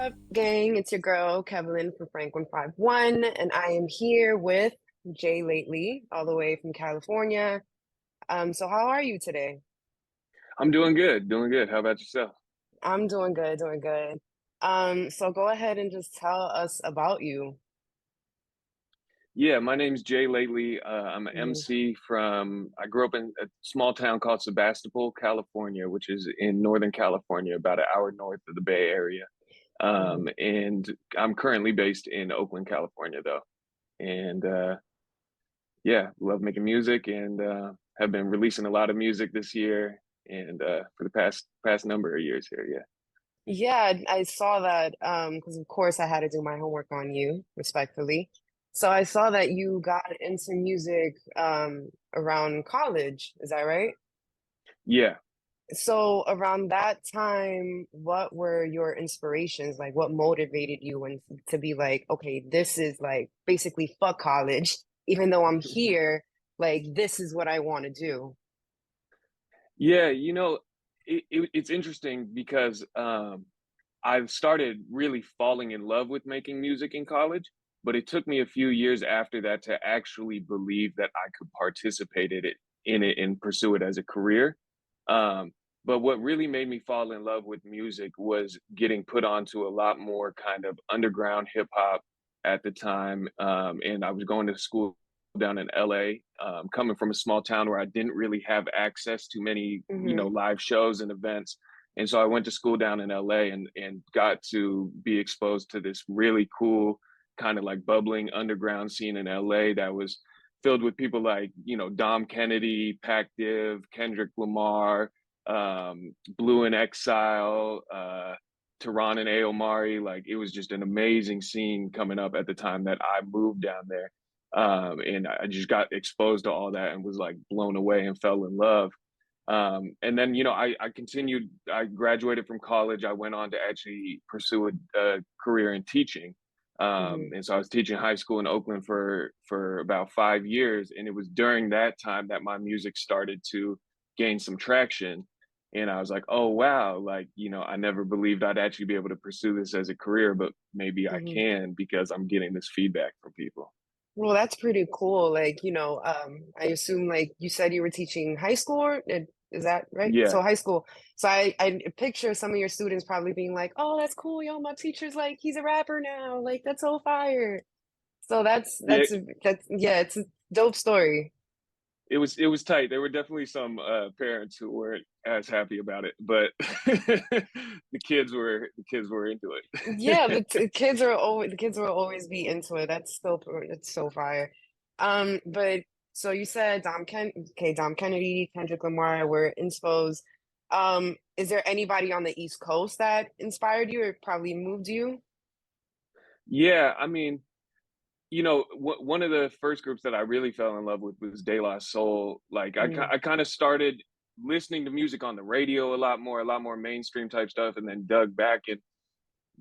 up, gang? It's your girl, Kevin from Frank151, and I am here with J.Lately, all the way from California. So how are you today? I'm doing good, doing good. How about yourself? I'm doing good, doing good. So go ahead and just tell us about you. Yeah, my name's J.Lately. I'm an Mhm, MC I grew up in a small town called Sebastopol, California, which is in Northern California, about an hour north of the Bay Area. mhm. And I'm currently based in Oakland, California, though. And yeah, love making music and have been releasing a lot of music this year and for the past number of years here. Yeah. Yeah, I saw that because of course I had to do my homework on you, respectfully. So I saw that you got into music around college. Is that right? Yeah. So around that time, what were your inspirations? Like what motivated you and to be like, okay, this is like basically fuck college, even though I'm here, like this is what I want to do. Yeah, it's interesting because I've started really falling in love with making music in college, but it took me a few years after that to actually believe that I could participate in it and pursue it as a career. Um, but what really made me fall in love with music was getting put onto a lot more kind of underground hip hop at the time. And I was going to school down in LA, coming from a small town where I didn't really have access to many, Hmm. live shows and events. And so I went to school down in LA and got to be exposed to this really cool kind of like bubbling underground scene in LA that was filled with people like, Dom Kennedy, Pac Div, Kendrick Lamar, Blue in Exile, Tehran and Aomari. Like it was just an amazing scene coming up at the time that I moved down there. And I just got exposed to all that and was like blown away and fell in love. And then, I continued, I graduated from college. I went on to actually pursue a career in teaching. Hmm. And so I was teaching high school in Oakland for about 5 years. And it was during that time that my music started to gain some traction. And I was like, oh, wow, like, I never believed I'd actually be able to pursue this as a career, but maybe I Hmm. can because I'm getting this feedback from people. Well, that's pretty cool. Like, I assume like you said you were teaching high school, is that right? So Yeah. high school. So I picture some of your students probably being like, "Oh, that's cool, yo, my teacher's like he's a rapper now. Like that's so fire." So Yeah. that's yeah, it's a dope story. It was tight. There were definitely some parents who weren't as happy about it, but the kids were into Yeah, it. the kids will always be into it. That's so fire. But so you said Dom Kennedy, Kendrick Lamar were inspo. Is there anybody on the East Coast that inspired you or probably moved you? Yeah, I mean, one of the first groups that I really fell in love with was De La Soul. Like Mm, I kind of started listening to music on the radio a lot more mainstream type stuff, and then dug back. And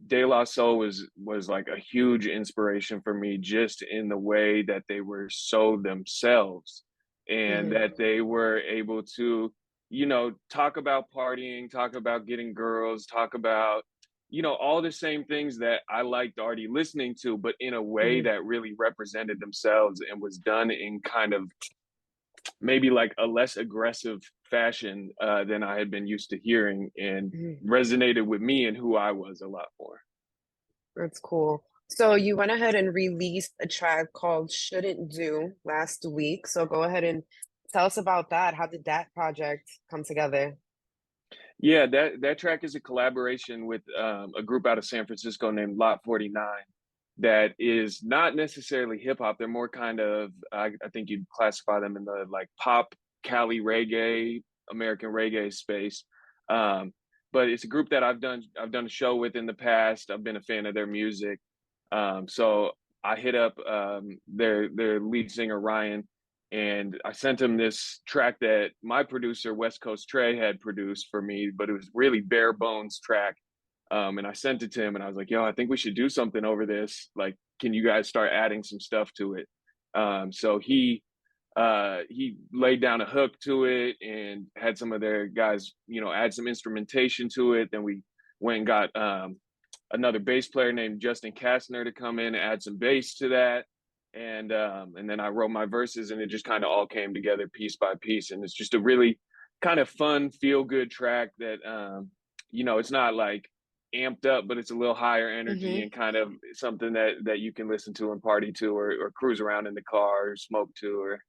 De La Soul was like a huge inspiration for me, just in the way that they were so themselves, and hmm. that they were able to, talk about partying, talk about getting girls, talk about, all the same things that I liked already listening to, but in a way Hmm. that really represented themselves and was done in kind of maybe like a less aggressive fashion than I had been used to hearing, and Hmm. resonated with me and who I was a lot more. That's cool. So you went ahead and released a track called Shouldn't Do last week. So go ahead and tell us about that. How did that project come together? Yeah, that track is a collaboration with a group out of San Francisco named Lot 49 that is not necessarily hip hop. They're more kind of, I think you'd classify them in the like pop, Cali reggae, American reggae space. Um, but it's a group that I've done a show with in the past. I've been a fan of their music. So I hit up their lead singer Ryan, and I sent him this track that my producer West Coast Trey had produced for me, but it was really bare bones track. And I sent it to him, and I was like, "Yo, I think we should do something over this. Like, can you guys start adding some stuff to it?" So he laid down a hook to it and had some of their guys, add some instrumentation to it. Then we went and got another bass player named Justin Kastner to come in and add some bass to that. And then I wrote my verses, and it just kind of all came together piece by piece. And it's just a really kind of fun, feel good track that, it's not like amped up, but it's a little higher energy Hmm. and kind of something that you can listen to and party to, or cruise around in the car or smoke to, or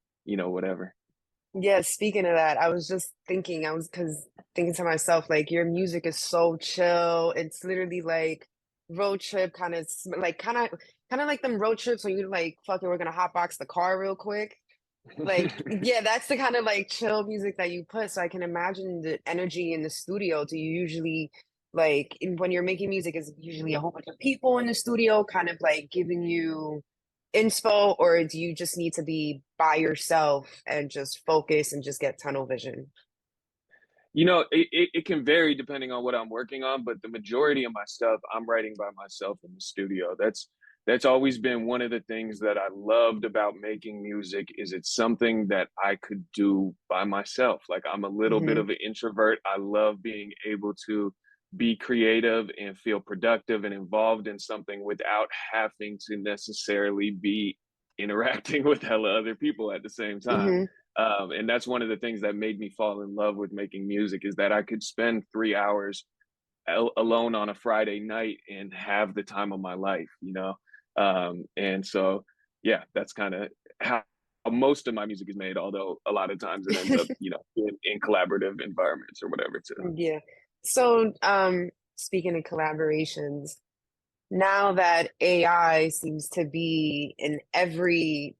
whatever. Yeah, speaking of that, I was just thinking, I was because thinking to myself, like, your music is so chill. It's literally like road trip kind of like kind of like them road trips when you like, fuck it, we're gonna hotbox the car real quick. Like, yeah, that's the kind of like chill music that you put. So I can imagine the energy in the studio. Do you usually when you're making music, is it usually a whole bunch of people in the studio kind of like giving you inspo, or do you just need to be by yourself and just focus and just get tunnel vision? It can vary depending on what I'm working on, but the majority of my stuff I'm writing by myself in the studio. That's always been one of the things that I loved about making music, is it's something that I could do by myself. Like, I'm a little bit Hmm. of an introvert. I love being able to be creative and feel productive and involved in something without having to necessarily be interacting with hella other people at the same time. Hmm. And that's one of the things that made me fall in love with making music, is that I could spend 3 hours alone on a Friday night and have the time of my life. And so, yeah, that's kind of how most of my music is made, although a lot of times it ends up, in collaborative environments or whatever too. Yeah. So, speaking of collaborations, now that AI seems to be in every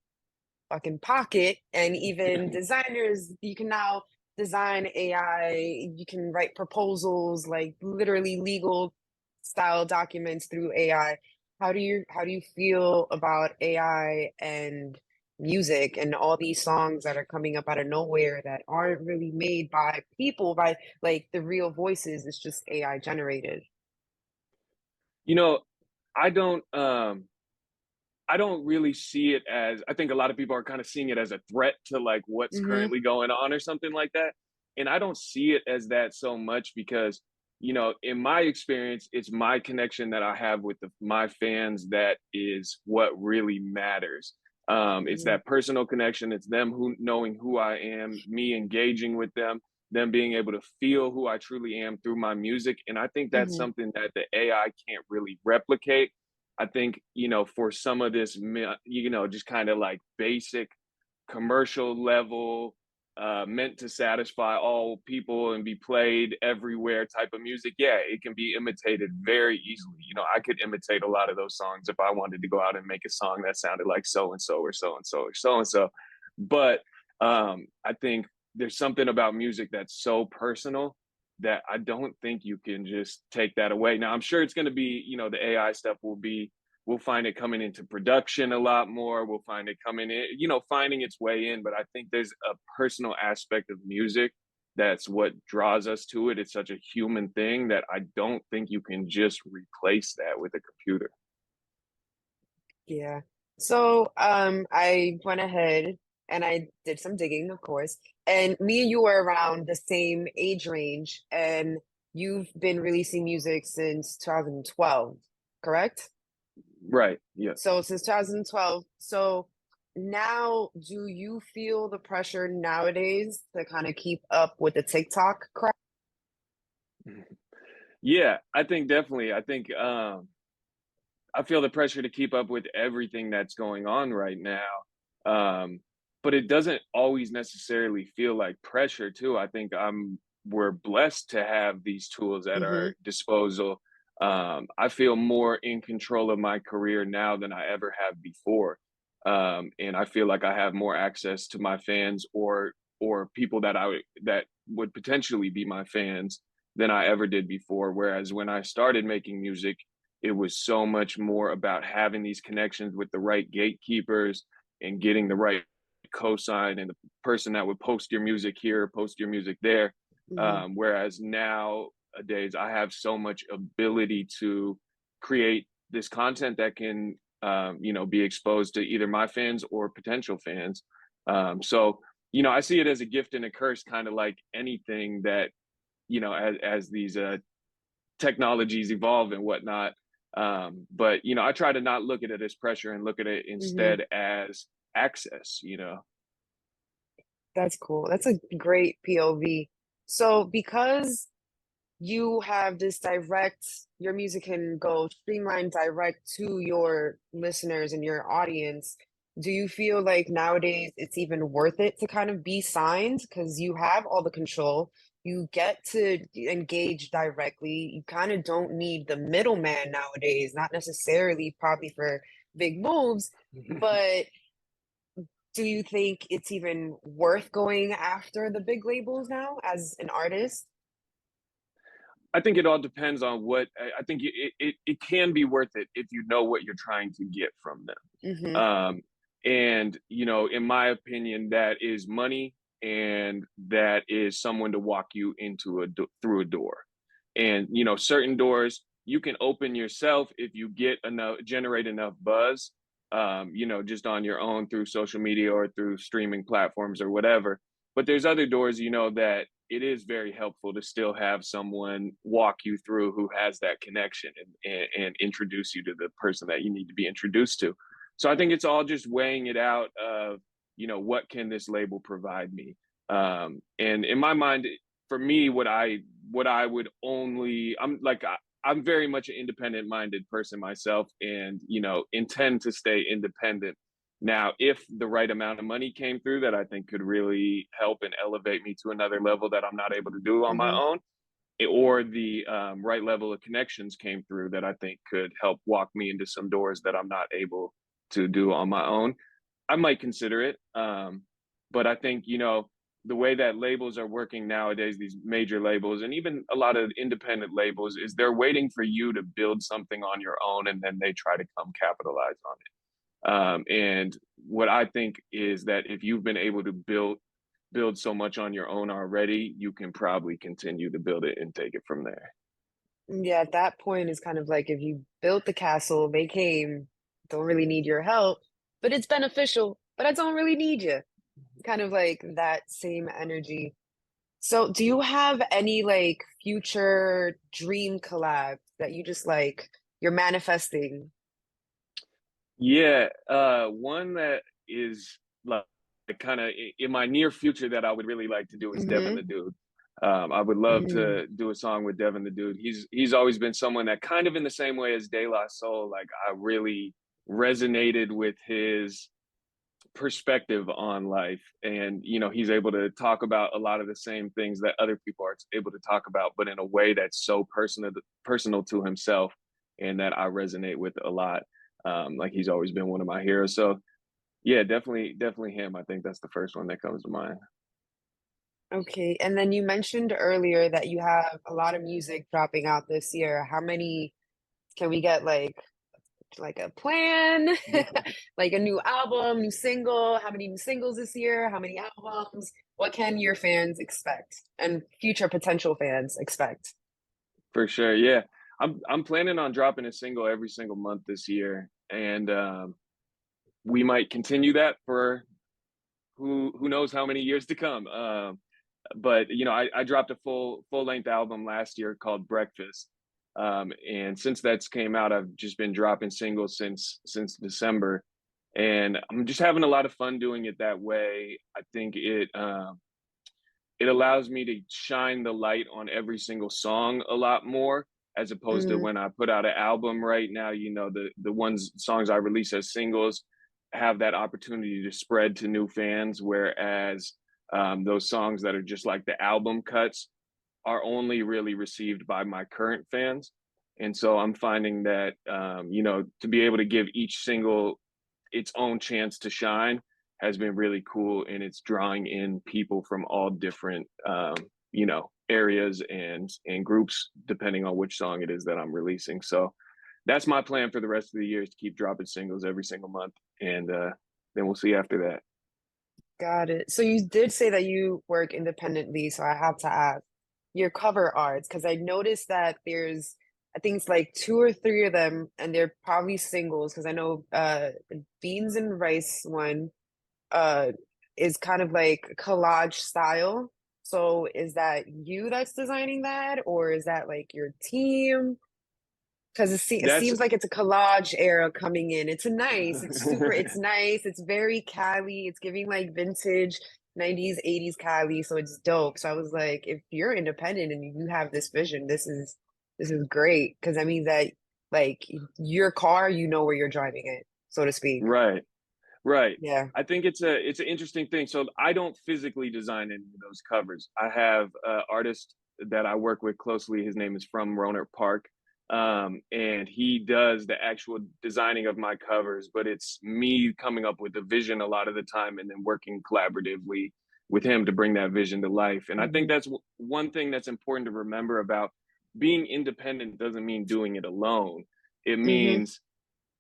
fucking pocket, and even designers, you can now design AI, you can write proposals, like literally legal style documents through AI. How do you feel about AI and music and all these songs that are coming up out of nowhere that aren't really made by people, by like the real voices? It's just AI generated. You know, I don't I don't really see it as, I think a lot of people are kind of seeing it as a threat to like what's Hmm. currently going on or something like that. And I don't see it as that so much because, in my experience, it's my connection that I have with my fans that is what really matters. It's Hmm. that personal connection. It's them who knowing who I am, me engaging with them being able to feel who I truly am through my music. And I think that's Hmm. something that the AI can't really replicate. I think, for some of this, just kind of like basic commercial level, meant to satisfy all people and be played everywhere type of music, yeah, it can be imitated very easily. I could imitate a lot of those songs if I wanted to go out and make a song that sounded like so and so or so and so or so and so. But I think there's something about music that's so personal that I don't think you can just take that away. Now, I'm sure it's going to be, the AI stuff we'll find it coming into production a lot more. We'll find it coming in, finding its way in. But I think there's a personal aspect of music that's what draws us to it. It's such a human thing that I don't think you can just replace that with a computer. Yeah. So, I went ahead and I did some digging, of course, and me and you were around the same age range, and you've been releasing music since 2012, correct? Right. Yeah. So since 2012. So now, do you feel the pressure nowadays to kind of keep up with the TikTok crowd? Yeah, I think definitely. I think I feel the pressure to keep up with everything that's going on right now. Um, but it doesn't always necessarily feel like pressure too. I think we're blessed to have these tools at Hmm. our disposal. I feel more in control of my career now than I ever have before. And I feel like I have more access to my fans, or people that would potentially be my fans, than I ever did before. Whereas when I started making music, it was so much more about having these connections with the right gatekeepers and getting the right cosign and the person that would post your music here, post your music there. Hmm. Whereas nowadays, I have so much ability to create this content that can, be exposed to either my fans or potential fans. So, I see it as a gift and a curse, kind of like anything that, as these technologies evolve and whatnot. But I try to not look at it as pressure and look at it Hmm. instead as access. That's cool. That's a great POV. So because you have this direct, your music can go streamlined direct to your listeners and your audience. Do you feel like nowadays it's even worth it to kind of be signed because you have all the control? You get to engage directly. You kind of don't need the middleman nowadays, not necessarily probably for big moves, but do you think it's even worth going after the big labels now as an artist? I think it all depends on what I think it can be worth it if you know what you're trying to get from them. Hmm. And in my opinion, that is money, and that is someone to walk you through a door. And certain doors you can open yourself if you generate enough buzz, just on your own through social media or through streaming platforms or whatever. But there's other doors, that it is very helpful to still have someone walk you through who has that connection, and introduce you to the person that you need to be introduced to. So I think it's all just weighing it out of, what can this label provide me? And in my mind, for me, what I would only, I'm very much an independent minded person myself, and intend to stay independent. Now, if the right amount of money came through that I think could really help and elevate me to another level that I'm not able to do on my Hmm. own, or the right level of connections came through that I think could help walk me into some doors that I'm not able to do on my own, I might consider it. But I think, the way that labels are working nowadays, these major labels and even a lot of independent labels, is they're waiting for you to build something on your own, and then they try to come capitalize on it. And what I think is that if you've been able to build so much on your own already, you can probably continue to build it and take it from there. Yeah, at that point, it's kind of like if you built the castle, they came, don't really need your help, but it's beneficial, but I don't really need you. Kind of like that same energy. So, do you have any like future dream collab that you just like you're manifesting? Yeah, one that is like kind of in my near future that I would really like to do is Devin Mm-hmm. the Dude. I would love Mm. to do a song with Devin the Dude. He's always been someone that, kind of in the same way as De La Soul, like I really resonated with his perspective on life, and he's able to talk about a lot of the same things that other people are able to talk about, but in a way that's so personal to himself, and that I resonate with a lot. Like, he's always been one of my heroes. So yeah, definitely him. I think that's the first one that comes to mind. Okay, and then you mentioned earlier that you have a lot of music dropping out this year. How many can we get like a plan, like a new album, new single? How many new singles this year? How many albums? What can your fans expect and future potential fans expect? For sure, yeah. I'm planning on dropping a single every single month this year, and we might continue that for who knows how many years to come. But I dropped a full length album last year called Breakfast, and since that's came out, I've just been dropping singles since December, and I'm just having a lot of fun doing it that way. I think it allows me to shine the light on every single song a lot more, as opposed to Mm, when I put out an album. Right now, the songs I release as singles have that opportunity to spread to new fans, whereas those songs that are just like the album cuts are only really received by my current fans. And so I'm finding that, to be able to give each single its own chance to shine has been really cool. And it's drawing in people from all different, areas and groups, depending on which song it is that I'm releasing. So that's my plan for the rest of the year, is to keep dropping singles every single month. And then we'll see after that. got it. So you did say that you work independently, so I have to ask your cover arts because I noticed that there's I think it's like two or three of them, and they're probably singles because I know the beans and rice one uh is kind of like collage style. So is that you that's designing that, or is that like your team? because it That's seems like it's a collage era coming in. It's a nice, it's super, it's nice. It's very Cali. It's giving like vintage 90s, 80s Cali. So it's dope. So I was like, if you're independent and you have this vision, this is great. Because I mean that like your car, you know where you're driving it, so to speak. right. Right. Yeah. I think it's an interesting thing. So I don't physically design any of those covers. I have an artist that I work with closely. His name is from Roner Park. And he does the actual designing of my covers, but it's me coming up with the vision a lot of the time and then working collaboratively with him to bring that vision to life. And I think Hmm. that's one thing that's important to remember about being independent doesn't mean doing it alone. It Hmm. means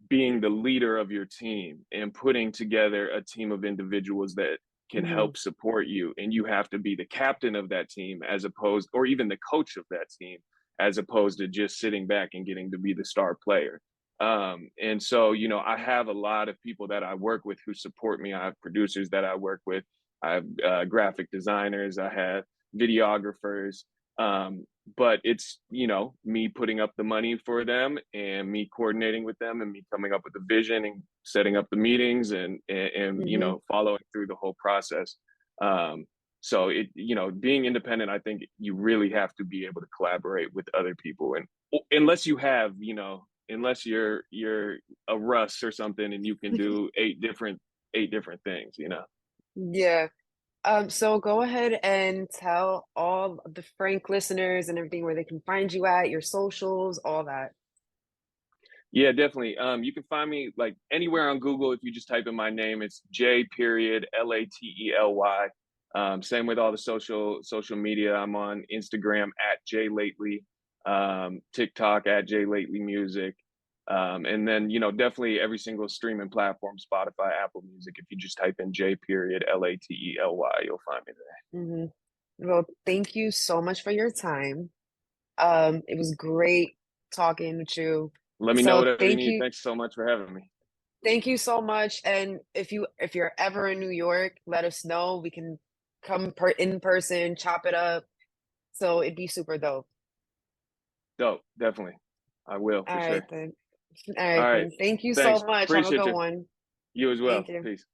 being the leader of your team and putting together a team of individuals that can Hmm. help support you, and you have to be the captain of that team as opposed, or even the coach of that team, as opposed to just sitting back and getting to be the star player. And so, I have a lot of people that I work with who support me. I have producers that I work with. I have graphic designers. I have videographers. But it's, me putting up the money for them and me coordinating with them and me coming up with the vision and setting up the meetings and Hmm. following through the whole process. So being independent, I think you really have to be able to collaborate with other people, and unless you have, unless you're a Russ or something and you can do eight different things, Yeah. So go ahead and tell all the Frank listeners and everything where they can find you at, your socials, all that. Yeah, definitely. You can find me like anywhere on Google if you just type in my name. It's J period Lately. Same with all the social media. I'm on Instagram at J.Lately, TikTok at J.Lately Music. And then, definitely every single streaming platform, Spotify, Apple Music. If you just type in J period Lately, you'll find me there. Hmm. Well, thank you so much for your time. It was great talking with you. Let me know So whatever you need. Thanks so much for having me. thank you so much. And if you're ever in New York, let us know. We can come in person, chop it up. So it'd be super dope. Dope, definitely. I will All for right sure. then. All All right right. then. Thank you so Thanks. much. Have a Appreciate good you. one. You as Thank well. you. Peace.